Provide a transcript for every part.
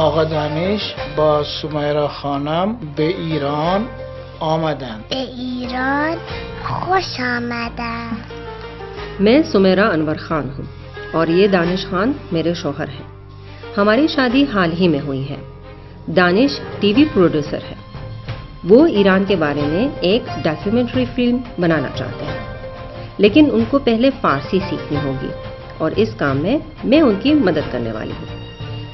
آقا دانش با سمیرا خانم به ایران آمدند. به ایران خوش آمدن. मैं सुमेरा अनवर खान हूँ और ये दानिश खान मेरे शौहर हैं। हमारी शादी हाल ही में हुई है। दानिश टीवी प्रोड्यूसर है। वो ईरान के बारे में एक डॉक्यूमेंट्री फिल्म बनाना चाहते हैं, लेकिन उनको पहले फारसी सीखनी होगी और इस काम में मैं उनकी मदद करने वाली हूँ।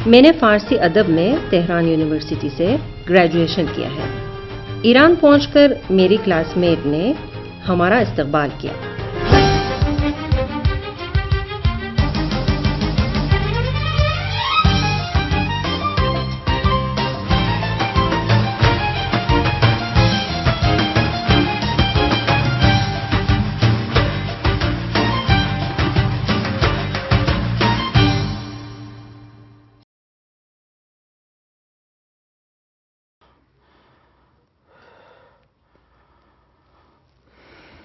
मैंने फारसी अदब में तेहरान यूनिवर्सिटी से ग्रेजुएशन किया है। ईरान पहुंचकर मेरी क्लासमेट ने हमारा इस्तकबाल किया।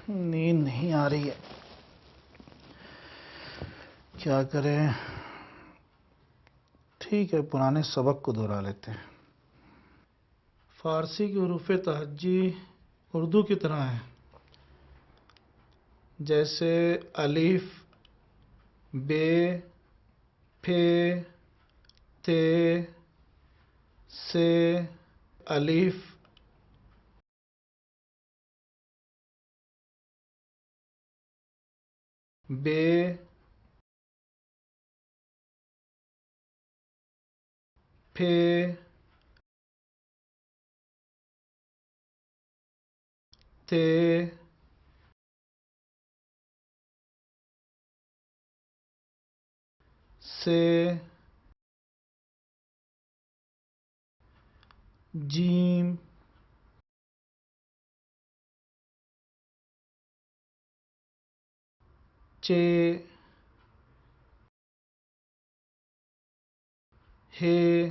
नींद नहीं आ रही है, क्या करें। ठीक है, पुराने सबक को दोहरा लेते हैं। फारसी की हुरूफ तहज्जी उर्दू की तरह है, जैसे अलिफ, बे, फे, ते, से, अलिफ, बे, फे, ते, से, जीम, चे, हे,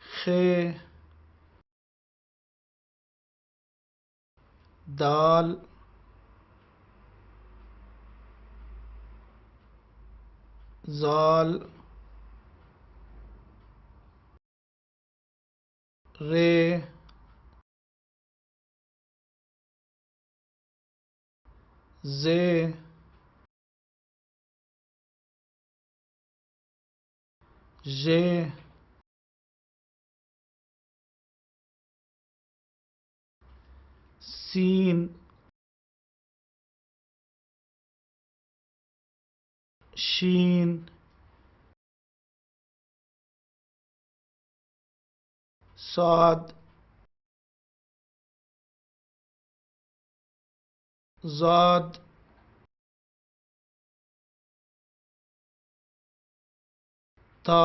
खे, दाल, ज़ाल, रे, जे, जे, सीन, शीन, साद, ज़ाद, ता,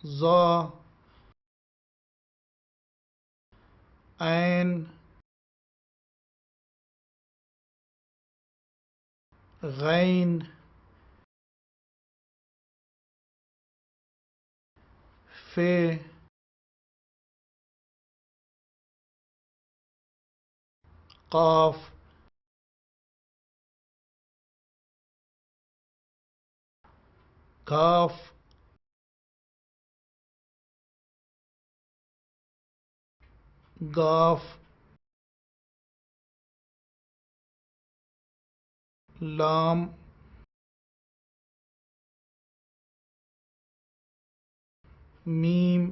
ज़ा, ऐन, गैन, फे, काफ, काफ, गाफ, लाम, मीम,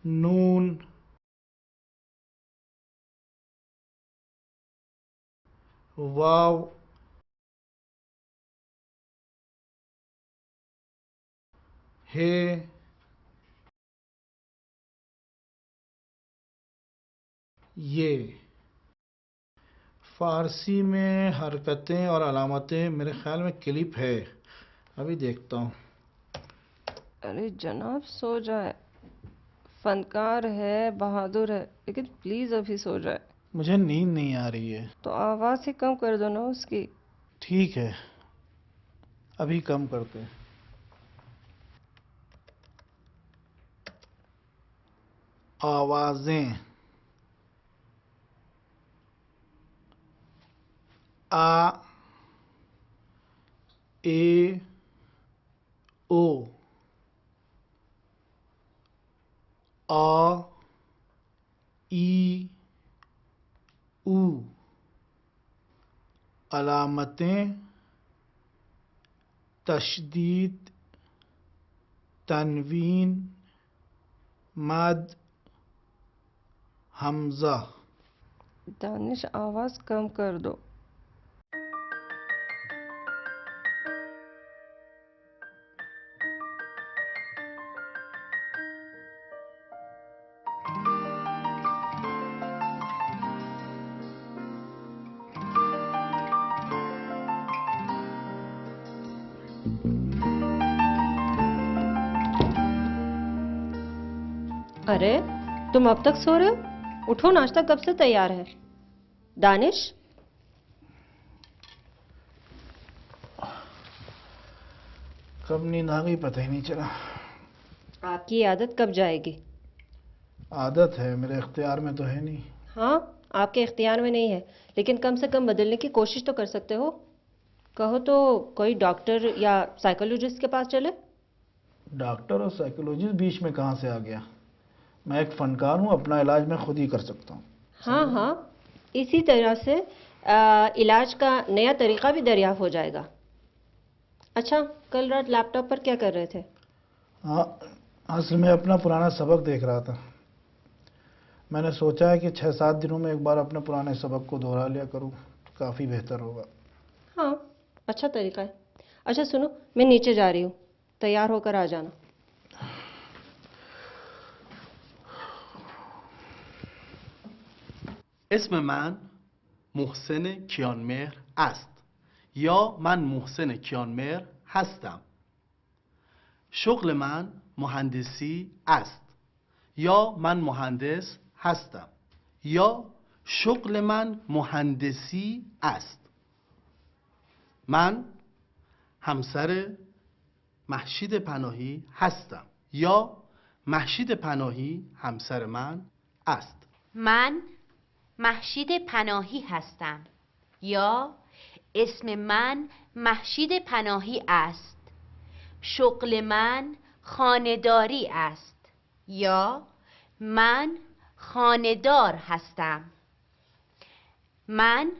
नून, वाव, हे, ये। फारसी में हरकतें और अलामतें मेरे ख्याल में क्लिप है, अभी देखता हूँ। अरे जनाब सो जाए, फनकार है, बहादुर है, लेकिन प्लीज अभी सो जाए। मुझे नींद नहीं आ रही है। तो आवाज ही कम कर दो ना उसकी। ठीक है, अभी कम करते हैं। आवाज़ें आ ए ओ आ ई ऊ अलामतें तशदीद तनवीन मद हमज़ा। दानिश आवाज कम कर दो। अरे तुम अब तक सो रहे हो? उठो, नाश्ता कब से तैयार है। दानिश, कब नींद आ गई पता ही नहीं चला। आपकी आदत कब जाएगी? आदत है, मेरे इख्तियार में तो है नहीं। हाँ, आपके इख्तियार में नहीं है, लेकिन कम से कम बदलने की कोशिश तो कर सकते हो। कहो तो कोई डॉक्टर या साइकोलॉजिस्ट के पास चले। डॉक्टर और साइकोलॉजिस्ट बीच में कहाँ से आ गया? मैं एक फनकार हूँ, अपना इलाज मैं खुद ही कर सकता हूँ। हाँ हाँ, इसी तरह से इलाज का नया तरीका भी दरियाफ्त हो जाएगा। अच्छा, कल रात लैपटॉप पर क्या कर रहे थे? हाँ, असल में अपना पुराना सबक देख रहा था। मैंने सोचा है कि 6-7 दिनों में एक बार अपने पुराने सबक को दोहरा लिया करूँ, काफ़ी बेहतर होगा। हाँ, अच्छा तरीका है। अच्छा सुनो, मैं नीचे जा रही हूँ, तैयार होकर आ जाना। اسم من محسن کیانمهر است یا من محسن کیانمهر هستم. شغل من مهندسی است یا من مهندس هستم یا شغل من مهندسی است. من همسر مهشید پناهی هستم یا مهشید پناهی همسر من است. من مهشید پناهی هستم یا اسم من مهشید پناهی است. شغل من خانه‌داری است یا من خانه‌دار هستم. من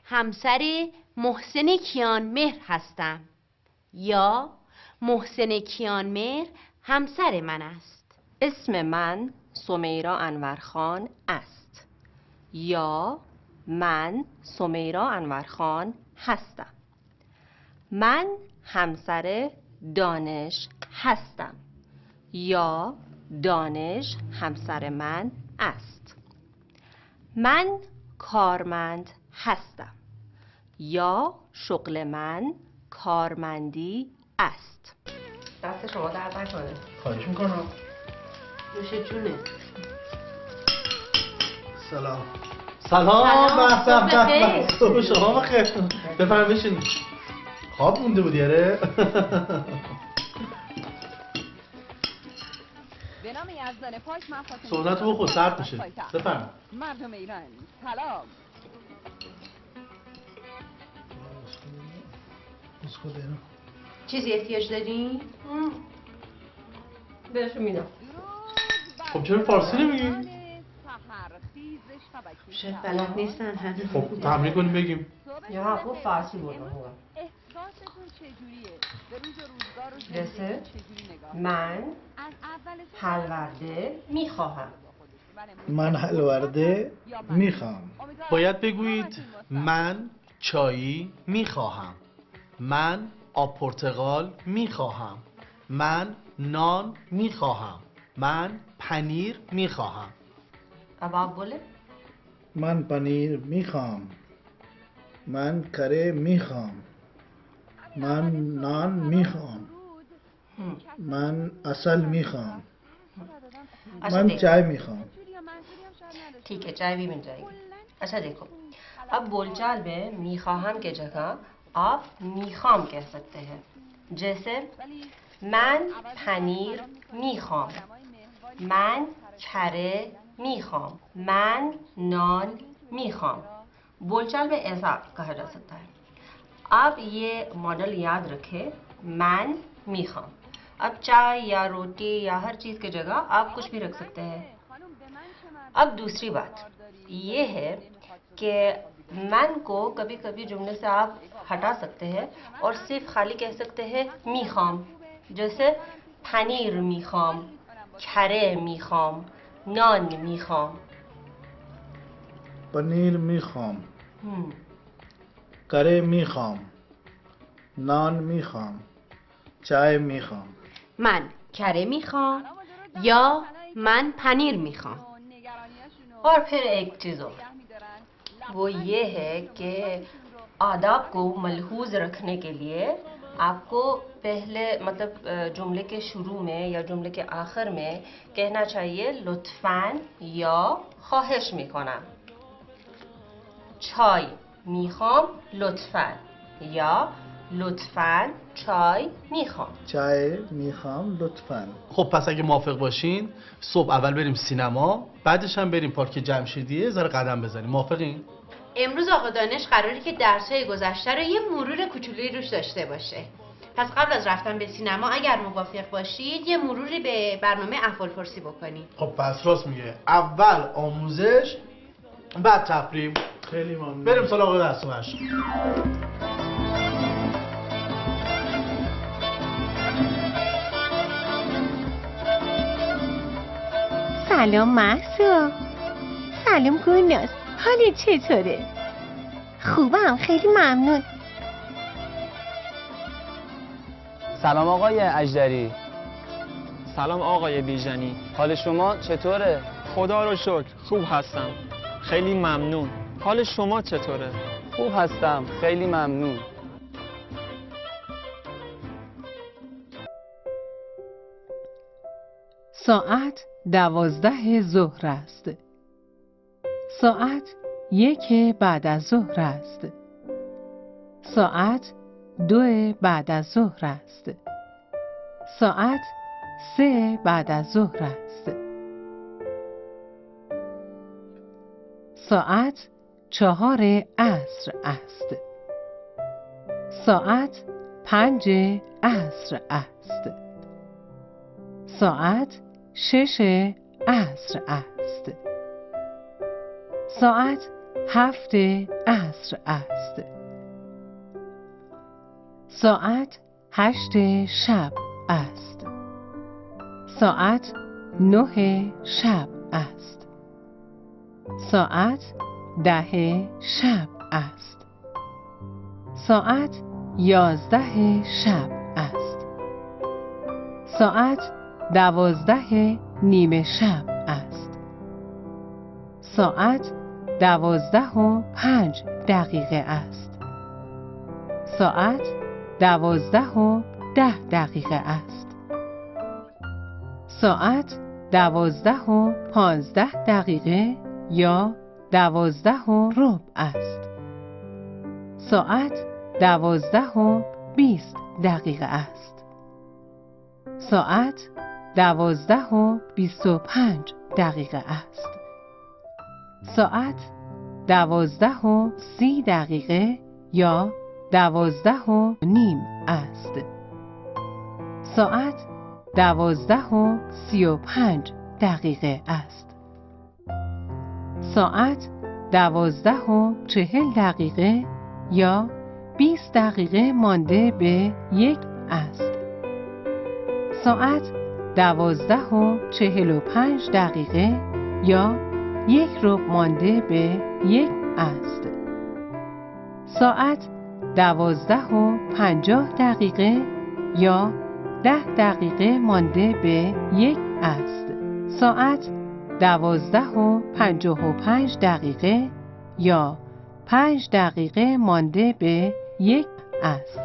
همسر محسن کیانمهر هستم یا محسن کیانمهر همسر من است. اسم من سمیرا انورخان است یا من سمیرا انورخان هستم. من همسر دانش هستم یا دانش همسر من است. من کارمند هستم یا شغل من کارمندی است. دست شما درد نکنه. خواهش میکنم. نوش جونه. سلام. سلام. صبح بخیر. صبح شما بخیر. بفرمایید بشینید. خواب مونده بودی آره؟ به نام یزدان پاک من فاطمه صحبت رو خود سرد میشه. بفرمایید. مردم ایران سلام. इसको देना। چیزی احتیاج دارین؟ بهشون میدم. خب چرا فارسی نمیگی؟ شاید بلد نیستن هنوز. خب تمرین کنیم بگیم. یا خوب فارسی بودم. احساستون چجوریه؟ به روز و روزگار و جسد؟ زندگی چجوری نگاه؟ من از اول حلورده میخواهم. من حلورده میخوام. باید بگویید من چایی میخواهم. من آب پرتقال میخواهم. من نان میخواهم. من پنیر میخواهم. अब आप बोले. من پنیر میخوام. من کره میخوام. من نان میخوام. من اصل میخوام. अच्छा من देखो. चाय میخوام. ठीक है, चाय भी मिल जाएगी. अच्छा देखो, अब बोलचाल में میخواهم के जगह आप میخوام कह सकते हैं. जैसे मैं पनीर میخوام. من کره میخوام. من نان میخوام. बोलचाल में ऐसा कहा जा सकता है. अब ये मॉडल याद रखें, मैं मीखाम. अब चाय या रोटी या हर चीज़ की जगह आप कुछ भी रख सकते हैं. अब दूसरी बात ये है कि मैं को कभी कभी जुमले से आप हटा सकते हैं और सिर्फ खाली कह सकते हैं मीखाम. जैसे पनीर मीखाम, खरे मीखाम, नान मीखाम. पनीर میخوام، کره میخوام، نان میخوام، چای میخوام. من کره میخوام یا من پنیر میخوام. और फिर एक चीज़ और, वो ये है कि आदाब को मलहूज रखने के लिए आपको पहले मतलब जुमले के शुरू में या जुमले के आखिर में कहना चाहिए लुत्फान या ख्वाहिश میکنم. چای میخوام لطفاً یا لطفاً چای میخوام. چای میخوام لطفاً. خب پس اگه موافق باشین صبح اول بریم سینما، بعدش هم بریم پارک جمشیدیه ذره قدم بزنیم. موافقین؟ امروز آقا دانش قراره که درس‌های گذشته رو یه مرور کوچولویی روش داشته باشه. پس قبل از رفتن به سینما اگر موافق باشید یه مروری به برنامه احوالپرسی بکنید. خب پس راست میگه، اول آموزش بعد تفریح. خیلی ممنون. بریم سراغ درس و مشق. سلام محسا. سلام گلناز، حالت چطوره؟ خوبم، خیلی ممنون. سلام آقای اژدری. سلام آقای بیژنی، حال شما چطوره؟ خدا رو شکر خوب هستم، خیلی ممنون. حال شما چطوره؟ خوب هستم، خیلی ممنون. ساعت 12 ظهر است. ساعت 1 بعد از ظهر است. ساعت 2 بعد از ظهر است. ساعت 3 بعد از ظهر است. ساعت 4 عصر است. ساعت 5 عصر است. ساعت 6 عصر است. ساعت 7 عصر است. ساعت 8 شب است. ساعت 9 شب است. ساعت 10 شب است. ساعت 11 شب است. ساعت 12 نیمه شب است. ساعت 12:05 است. ساعت 12:10 است. ساعت 12:15 یا 12:15 است. ساعت 12:20 است. ساعت 12:25 است. ساعت 12:30 یا 12:30 است. ساعت 12:35 است. ساعت 12:40 یا 20 دقیقه مانده به 1 است. ساعت 12:45 یا 1 ربع مانده به 1 است. ساعت 12:50 یا 10 دقیقه مانده به 1 است. ساعت 12:55 یا 5 دقیقه مانده به 1 است.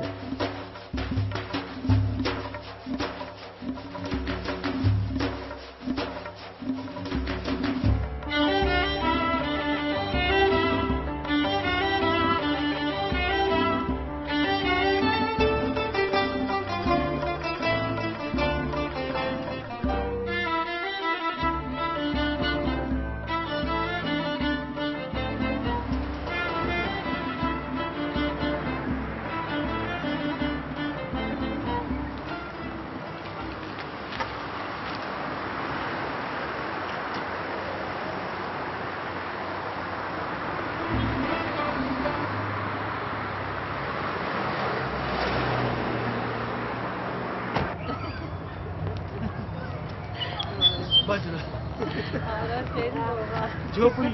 جفری.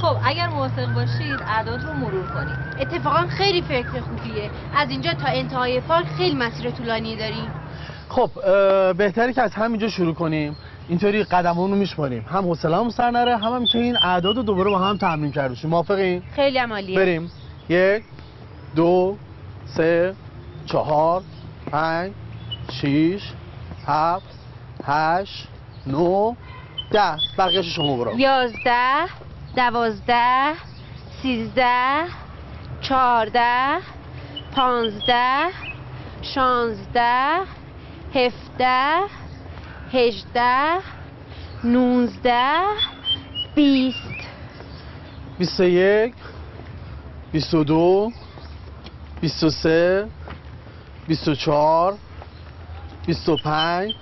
خب اگر موافق باشید اعداد رو مرور کنیم. اتفاقا خیلی فکر خوبیه. از اینجا تا انتهای پارک خیلی مسیر طولانی داریم. خب بهتره که از همینجا شروع کنیم. اینطوری قدممون رو میشماریم. هم حوصله‌مون سر نره، هم که این اعداد رو دوباره با هم تمرین کرده باشیم. موافقین؟ خیلی عالیه. بریم. 1 2 3 4 5 6 7 8 9 10. بقیه‌اش شما برو. 11 12 13 14 15 16 17 18 19 20 21 22 23 24 25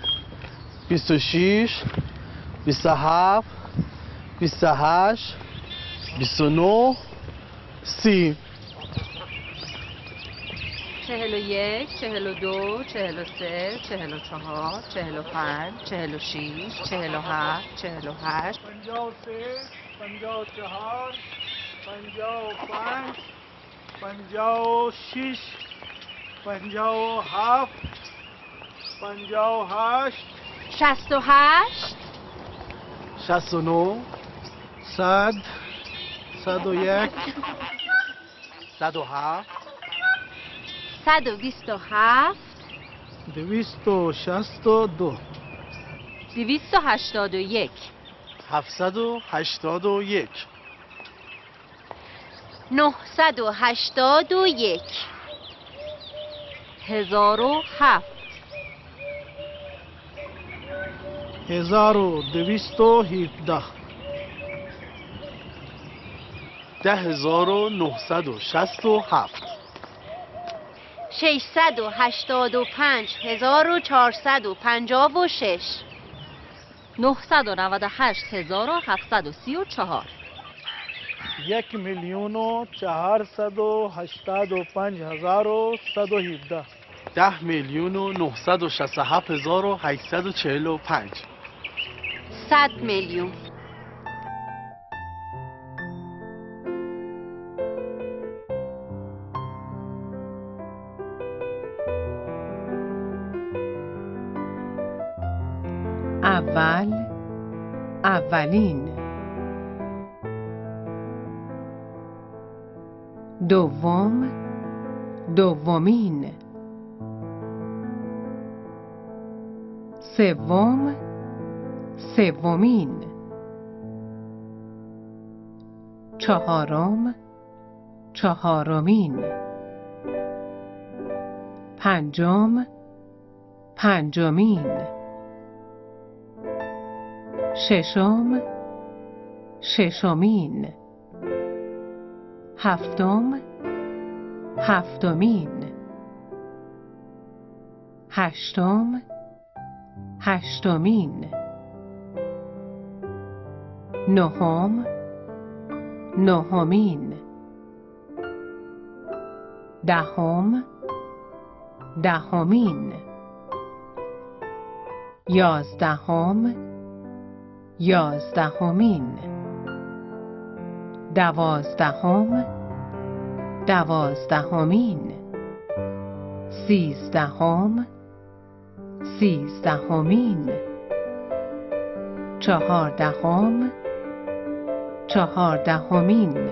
26 27 28 29 30 41 42 43 44 45 46 47 48 53 54 55 56 57 58 68 69 100 101 107 127 262 281 781 981 1007 1217 10967 685,456 998734 1,485,117 10,967,845 100 میلیون اولین دومین سومین چهارمین پنجمین ششمین هفتمین هشتمین نهمین دهمین یازدهمین دوازدهمین سیزدهمین چهاردهمین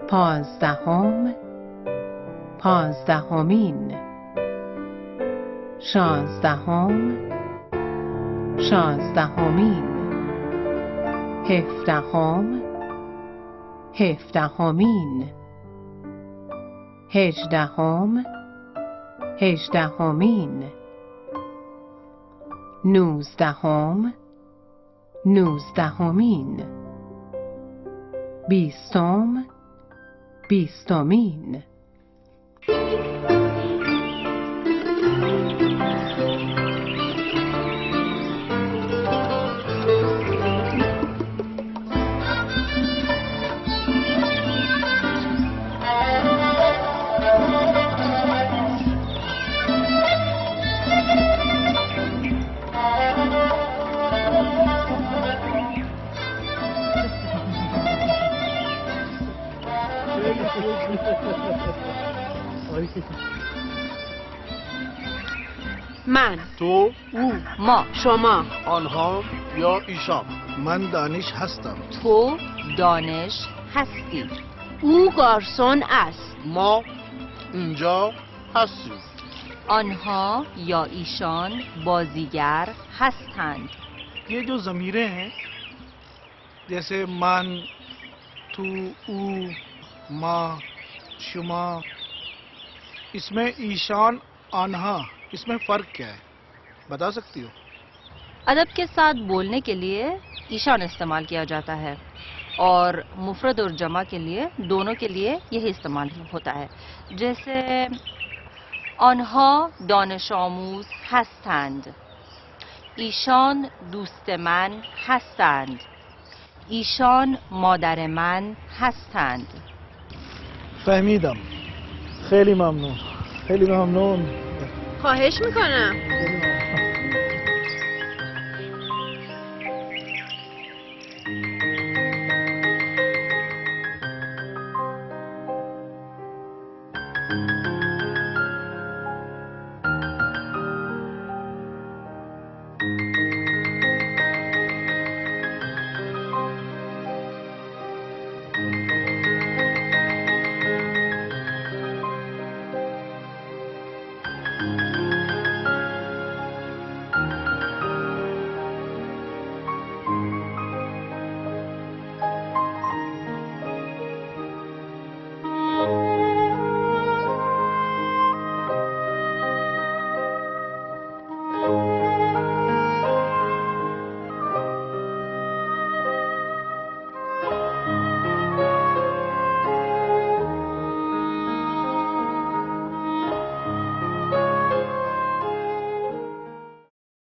پانزدهمین شانزدهمین هفدهمین هجدهمین نوزدهمین بیستمین من، تو، او، ما، شما، آنها یا ایشان. من دانش هستم. تو دانش هستی. او گارسون است. ما اینجا هستیم. آنها یا ایشان بازیگر هستند. ये जो ज़मीरें हैं जैसे मन, तू, ऊ, माँ, शुमा, इसमें ईशान, आन्हा, इसमें फ़र्क क्या है बता सकती हो? अदब के साथ बोलने के लिए ईशान इस्तेमाल किया जाता है और मुफरद और जमा के लिए दोनों के लिए यही इस्तेमाल होता है. जैसे آنها دانش آموز هستند. ایشان دوست من هستند. ایشان مادر من هستند. فهمیدم. خیلی ممنون. خیلی ممنون. خواهش میکنم.